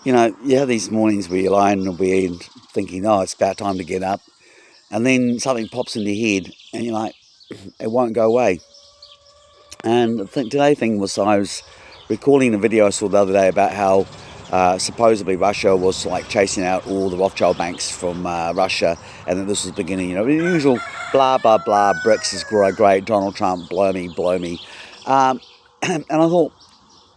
you have these mornings where you're lying in bed thinking, oh, it's about time to get up. And then something pops into your head and you're like, it won't go away. And today's thing was I was recalling a video I saw the other day about how supposedly Russia was like chasing out all the Rothschild banks from Russia, and that this was the beginning, the usual blah, blah, blah, BRICS is great, Donald Trump, blow me. And I thought,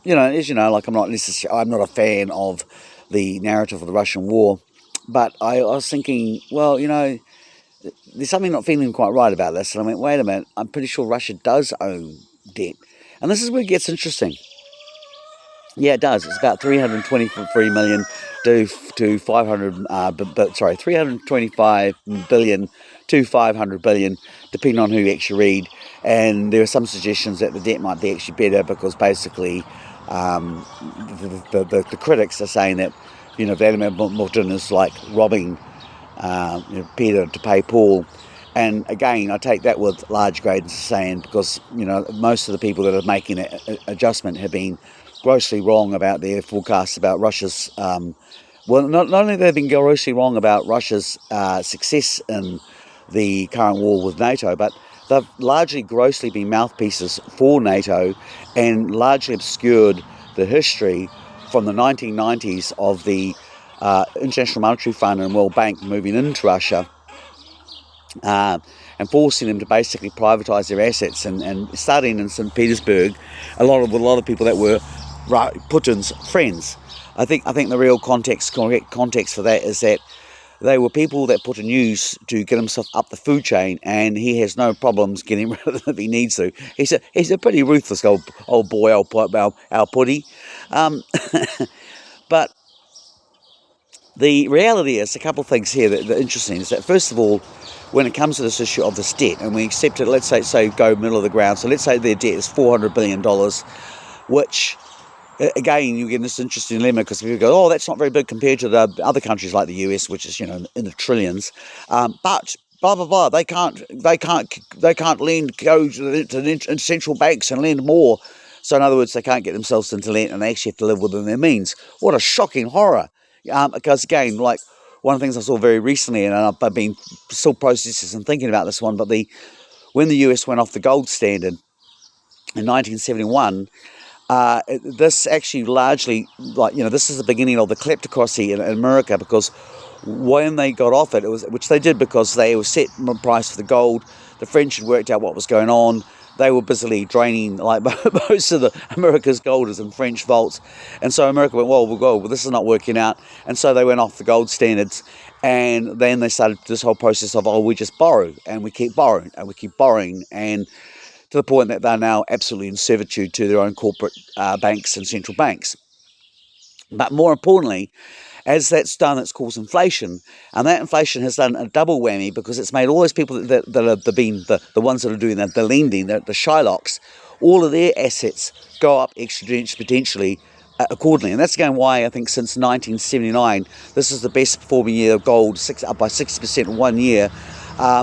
as you know, like I'm not a fan of the narrative of the Russian war, but I was thinking, well, there's something not feeling quite right about this. And I went, wait a minute, I'm pretty sure Russia does own debt. And this is where it gets interesting. Yeah, it does. It's about 323 million to 500, 325 billion to 500 billion, depending on who you actually read. And there are some suggestions that the debt might be actually better because basically the critics are saying that, Vladimir Putin is like robbing Peter to pay Paul. And again, I take that with large grains of sand because, most of the people that are making that adjustment have been grossly wrong about their forecasts about Russia's, not only have they been grossly wrong about Russia's success in the current war with NATO, but they've largely grossly been mouthpieces for NATO and largely obscured the history from the 1990s of the International Monetary Fund and World Bank moving into Russia and forcing them to basically privatise their assets and starting in St. Petersburg, a lot of people that were Putin's friends. I think the real correct context for that is that they were people that Putin used to get himself up the food chain, and he has no problems getting rid of them if he needs to. He's a pretty ruthless old boy, our Putty. But the reality is a couple of things here that are interesting. Is that first of all, when it comes to this issue of this debt, and we accept it, let's say go middle of the ground. So let's say their debt is $400 billion, which again, you get this interesting dilemma because people go, oh, that's not very big compared to the other countries like the US, which is, in the trillions. But blah, blah, blah, they can't lend, go to central banks and lend more. So in other words, they can't get themselves into debt and they actually have to live within their means. What a shocking horror. Because again, like one of the things I saw very recently, and I've been still processing and thinking about this one, but when the US went off the gold standard in 1971, this actually largely, this is the beginning of the kleptocracy in America, because when they got off it, which they did because they were set price for the gold. The French had worked out what was going on. They were busily draining like most of America's gold is in French vaults, and so America went, well, this is not working out, and so they went off the gold standards, and then they started this whole process of, we just borrow, and we keep borrowing, and to the point that they're now absolutely in servitude to their own corporate banks and central banks. But more importantly, as that's done, it's caused inflation, and that inflation has done a double whammy because it's made all those people that have been the ones that are doing the lending, the Shylocks, all of their assets go up exponentially accordingly. And that's again why I think since 1979, this is the best performing year of gold, up by 60% in 1 year.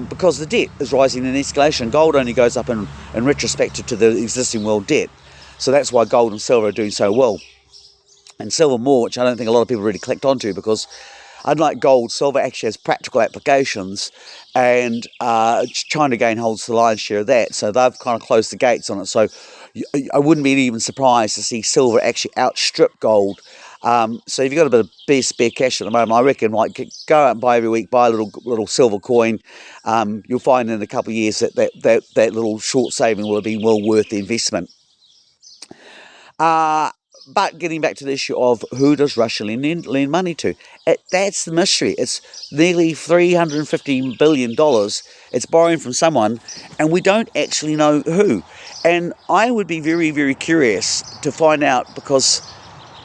Because the debt is rising in escalation. Gold only goes up in retrospect to the existing world debt. So that's why gold and silver are doing so well. And silver more, which I don't think a lot of people really clicked onto, because unlike gold, silver actually has practical applications, and China again holds the lion's share of that. So they've kind of closed the gates on it. So I wouldn't be even surprised to see silver actually outstrip gold. So if you've got a bit of spare cash at the moment, I reckon go out and buy every week, buy a little silver coin. You'll find in a couple of years that little short saving will have been well worth the investment. But getting back to the issue of who does Russia lend money to, that's the mystery. It's nearly $350 billion. It's borrowing from someone, and we don't actually know who. And I would be very, very curious to find out, because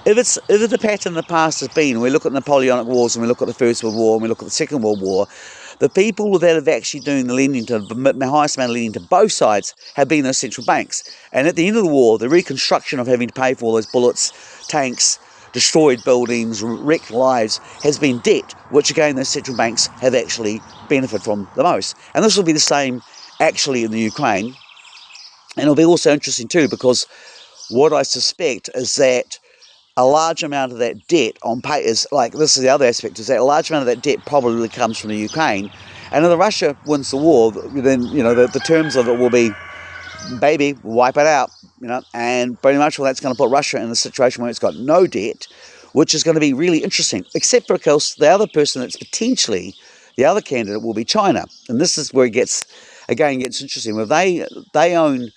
if the pattern in the past has been, we look at the Napoleonic Wars, and we look at the First World War, and we look at the Second World War, the people that have actually doing the lending to the highest amount of lending to both sides have been those central banks. And at the end of the war, the reconstruction of having to pay for all those bullets, tanks, destroyed buildings, wrecked lives has been debt, which again those central banks have actually benefited from the most. And this will be the same actually in the Ukraine. And it'll be also interesting too, because what I suspect is that a large amount of that debt on pay is like, this is the other aspect, is that a large amount of that debt probably comes from the Ukraine. And if Russia wins the war, then, you know, the terms of it will be, baby, wipe it out, you know, and pretty much well, that's going to put Russia in a situation where it's got no debt, which is going to be really interesting, except for, of course, the other person that's potentially, the other candidate will be China. And this is where it gets interesting. Well, they own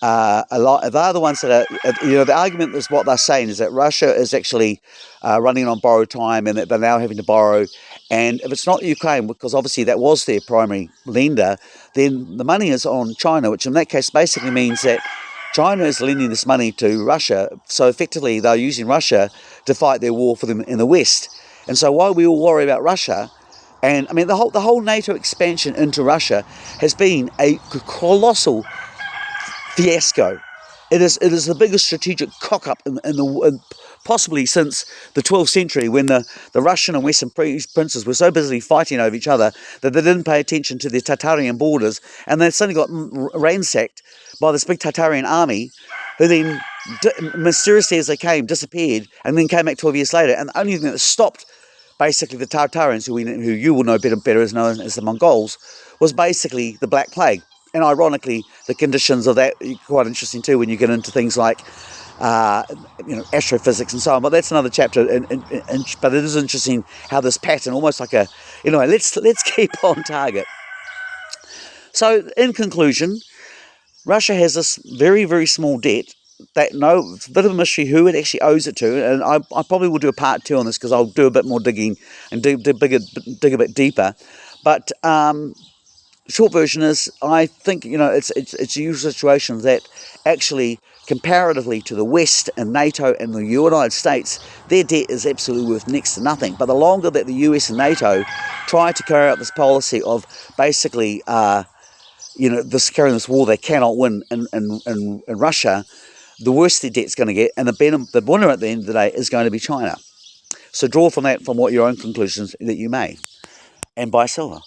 a lot. They're the ones that are, you know, the argument is what they're saying is that Russia is actually running on borrowed time and that they're now having to borrow. And if it's not Ukraine, because obviously that was their primary lender, then the money is on China, which in that case basically means that China is lending this money to Russia. So effectively they're using Russia to fight their war for them in the West. And so while we all worry about Russia, and I mean the whole NATO expansion into Russia has been a colossal fiasco. It is the biggest strategic cock-up possibly since the 12th century, when the Russian and Western princes were so busily fighting over each other that they didn't pay attention to their Tartarian borders, and they suddenly got ransacked by this big Tartarian army, who then, mysteriously as they came, disappeared, and then came back 12 years later. And the only thing that stopped basically the Tartarians, who you will know better as known as the Mongols, was basically the Black Plague. And ironically, the conditions of that are quite interesting too when you get into things like, you know, astrophysics and so on. But that's another chapter. But it is interesting how this pattern, almost like a, anyway, let's keep on target. So in conclusion, Russia has this very, very small debt that it's a bit of a mystery who it actually owes it to. And I probably will do a part 2 on this because I'll do a bit more digging and dig a bit deeper. But short version is, I think, you know, it's a usual situation that actually, comparatively to the West and NATO and the United States, their debt is absolutely worth next to nothing. But the longer that the US and NATO try to carry out this policy of basically, you know, carrying this war they cannot win in Russia, the worse their debt's going to get, and the winner at the end of the day is going to be China. So draw from that, from what your own conclusions that you may, and buy silver.